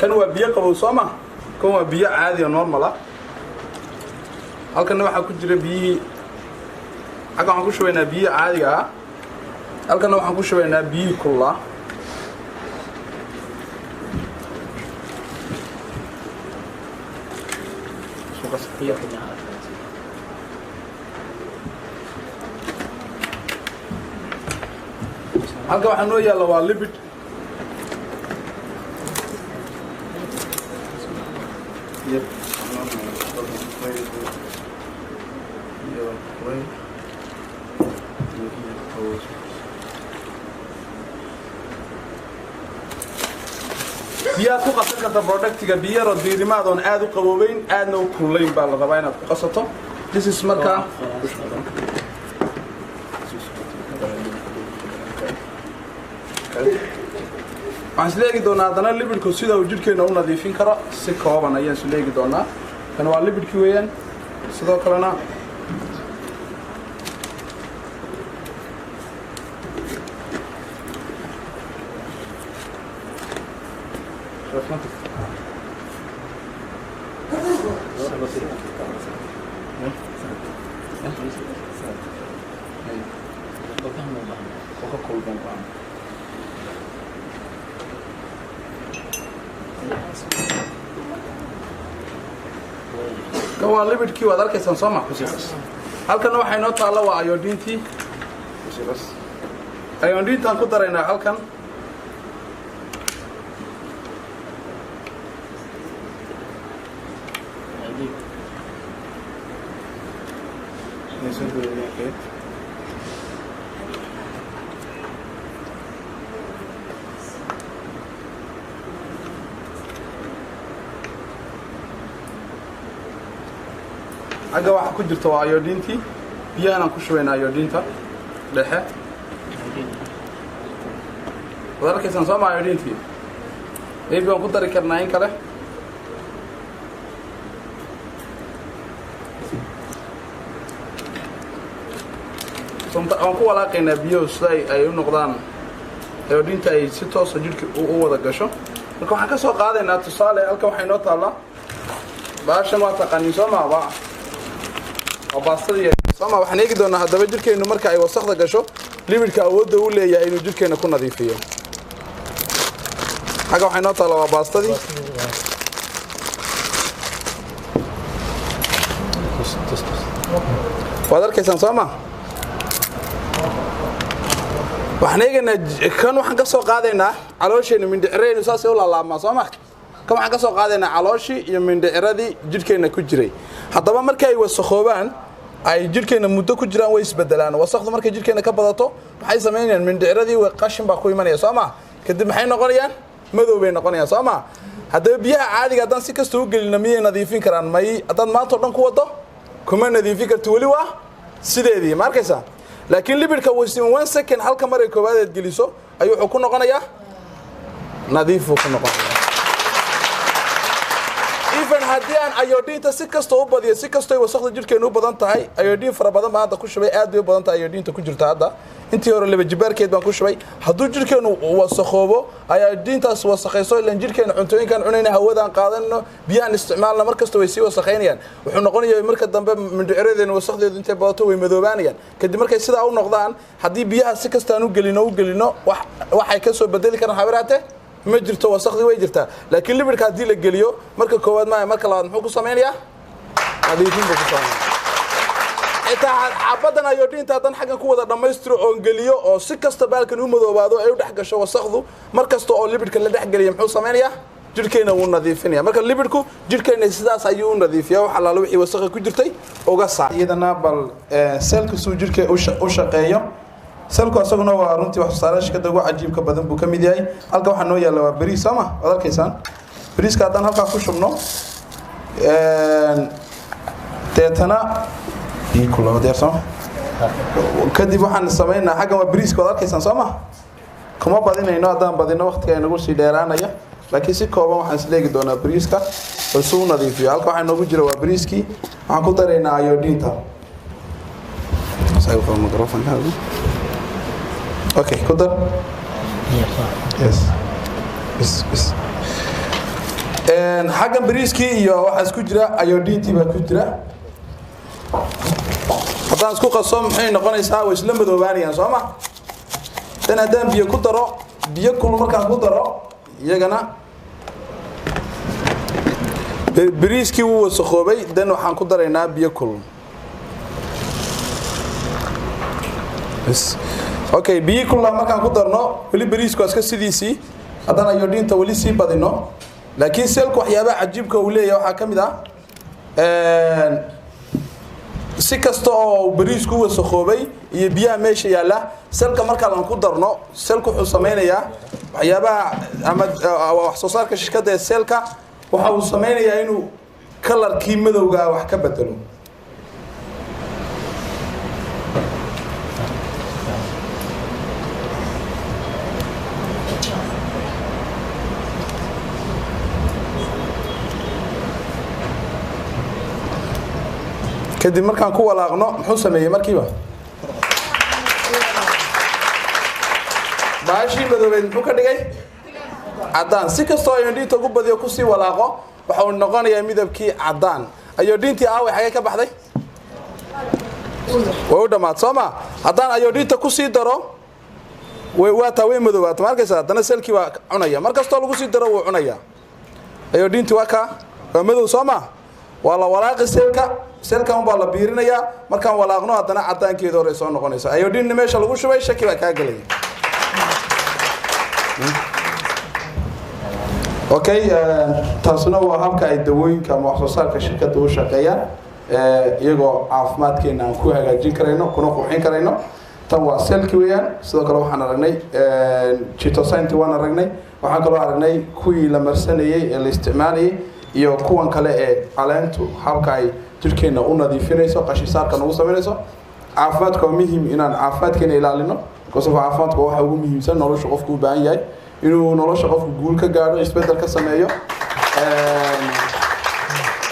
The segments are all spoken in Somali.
كان هو بيا قبل صومه كان هو بيا عادي نورمال halkan waxa ku jira biyi aga waxaan ku shubaynaa biyo caadi ah halkan waxaan ku shubaynaa biyo kulula halkan waxaan noo yaala waa lipid biyaha ku qasan karta productiga biyo yar diirimaad oo aad u qaboobayn aadna u kululeyn baa la rabaa inaad ku qasato this is marka waxaan isleegi doonaa haddana libidhku sida uu jidhkeena u nadiifin karo si kooban ayaan isleegi doonaa kan waa libidhki weeyaan sidoo kalena waa libidhkii waad arkaysaan soo ma halkan waxa inoo taala waa iodintii iodintaan ku daraynaa halkan aga waxa ku jirta waa iodintii biyana ku shubaynaa iodinta dhexe wadarkaysan soo ma iodintii maybe waan ku dari karnaa in kale aan ku walaaqaynaa biyo siday ay u noqdaan iodinta ay si toos ah jidhka u wada gasho marka waxaan ka soo qaadaynaa tusaale halka waxa inoo taala baashan waa taqaaniin soo ma وباستدي سما waxaan eegi doonaa hadaba jirkeenu marka ay wasaqda gasho libidhka awoodda uu leeyahay inuu jirkeena ku nadiifiyo haga waxay noo taala waa baastadii waad arkaysaan soma waxaan eegnaa kan waxaan ka soo qaadaynaa caloosheena mindhicireynu saas u laalaama soma kan waxaan ka soo qaadaynaa calooshii iyo mindhiciradii jirkeena ku jiray haddaba markay ay wasakhoobaan ay jirkeena muddo ku jiraan way isbedelaan wasaqdu markay jirkeena ka badato waxay sameeyaan mindhiciradii way qashin baa ku imanaya Soomaa kadib maxay noqonayaan madow bay noqonayaan Soomaa haddaba biyaha caadiga haddaan si kasta u gelino miyay nadiifin karaan may haddaan maanta dhan ku wado kuma nadiifin karto wali waa sideedii ma arkaysaa laakiin libidhka within 1 second halka mar ay koobaad geliso ayuu wuxuu ku noqonayaa nadiif ku noqonayaa even haddii aan iodinta si kasta u badiyo si kasta ay wasaqda jirkeena u badan tahay iodin fara badan baa hadda ku shubay aad bay u badan tahay iodinta ku jirta hadda intii hore laba jibaarkeed baan ku shubay hadduu jirkeenu wasaqoobo iodintaas wasaqayso ilaa jirkeena cuntooyinkan cunayna hawadaan qaadano biyaan isticmaalna markasta way sii wasaqaynayaan wuxuu noqonayaa marka dambe mindhicireedena wasaqdeedu intay badato way madoobaanayaan kadib markay sidaa u noqdaan haddii biyaha si kasta aan u gelino waxay ka soo bedeli karaan xawiraate ma jirto wasaqdi way jirtaa laakiin libidhka hadii la geliyo marka koowaad ma marka labaad muxuu ku sameeyaa nadiifin buu ku sameeyaa inta xabadan iodinta hadan xaggan ku wada dhameystiro oo geliyo oo si kasta baalkan u madoobaado ay u dhax gasho wasaqdu markasta oo libidhka la dhax geliyo muxuu sameeyaa jirkeena uu nadiifinaya marka libidhku jirkeena sidaas ayuu u nadiifiyaa waxa la wixii wasaq ku jirtay uga saar iyadana bal selka soo jirka u shaqeeyo selku asaguna waa runtii wax saarash ka dago cajiibka badan buu kamid yahay halka waxa noo yaala waa bariis ama wad arkaysaan bariiska hadan halka ku shubno teetana kula wada soo kadib waxaan sameeynaa xagga waa bariiska wad arkaysaan soo kuma badinayno hadan badino waqtiga inagu sii dheeraanaya laakiin si kooban waxaan isleegi doonaa bariiska oo soo nadiifiyo halka waxa noogu jira waa bariiski waxaan ku dareynaa iodinta saygu microphone hadu Okay, good. Yes. حاجة بريسكي يا واحد سكجرا أيودين تبى كجرا حتى نسكو قصام حين نقول يساوي سلم بدوباني يا سامع تنا دام بيكودرو بيكون مركز كودرو يجنا بريسكي هو سخوبي دنو حنقدر هنا بيكون بس اوكي بيكون لما كان قدرنا ولي بريسكو اسك سيديسي هذا أيودين تولي سي بدينو لكن سلك وحيابا عجيبك وليه waxaa kamid si kasto oo bariisku uu saxoobay iyo biyaha meesha yaala selka marka aan ku darno selku wuxuu sameeynaya waxyaaba ama wax soo saarka shirkadda selka waxa uu sameeynaya inuu kalarkii madowga wax ka bedelo kadib markaan ku walaaqno muxuu sameeyay markiiba baashi madoobeed muxuu ka dhigay cadaan si kastoo ayodiinta ugu badiyo ku sii walaaqo waxa uu noqonayaa midabkii cadaan ayodiintii aaway xagee ka baxday way u dhamaad sooma haddaan ayodiinta ku sii daro waa taa way madoobaad markaysa haddana selkii waa cunaya mar kastoo lagu sii daro wuu cunaya ayodiintii waa madow sooma waa la walaaqi selka baa la biirinaya markaan walaaqno haddana cadaankeedo hore soo noqonaysa ayodiin meesha lagu shubay shaki baa ka galay okay taasuna waa habka ay dawooyinka ama wax soo saarka shirkadda u shaqeeyaan iyagoo caafimaadkeena aan ku hagaajin karayno kuna qurxin karayno tan waa selki weeyaan sidoo kale waxaan aragnay chitosanti waan aragnay waxaan kaloo aragnay kuwii la marsanayay ee la isticmaalayay iyo kuwan kale ee caleentu habka ay jirkeena u nadiifinayso qashisaarka nagu sameynayso caafimaadku waa muhiim inaan caafimaadkeena ilaalino qofka caafimaadku waxa ugu muhiimsan nolosha qofku u baahan yahay inuu nolosha qofku guul ka gaaro isbedel ka sameeyo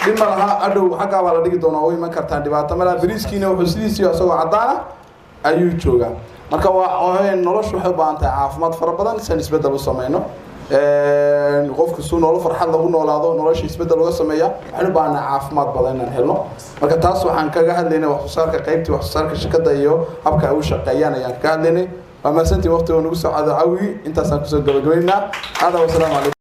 dhima laha adhow xagga baa la dhigi doonaa oo iman kartaan dhibaato mala bariiskiina wuxuu sidiisii asagoo cadaan ayuu joogaa marka waa noloshu waxay u baahan tahay caafimaad fara badan si isbedel u sameeyno qofku soo nolol farxad lagu noolaado nolosha isbedel laga sameeyaa waxaan u baahnaa caafimaad badan inaan helno marka taas waxaan kaga hadlaynaa wax soo saarka qaybtii wax soo saarka shirkadda iyo habka ay u shaqeeyaan ayaan kaga hadlaynay waa maasantii waqtiga nagu soo caawi intaas aan ku soo gabagabeynaa hada wasalaam alaykum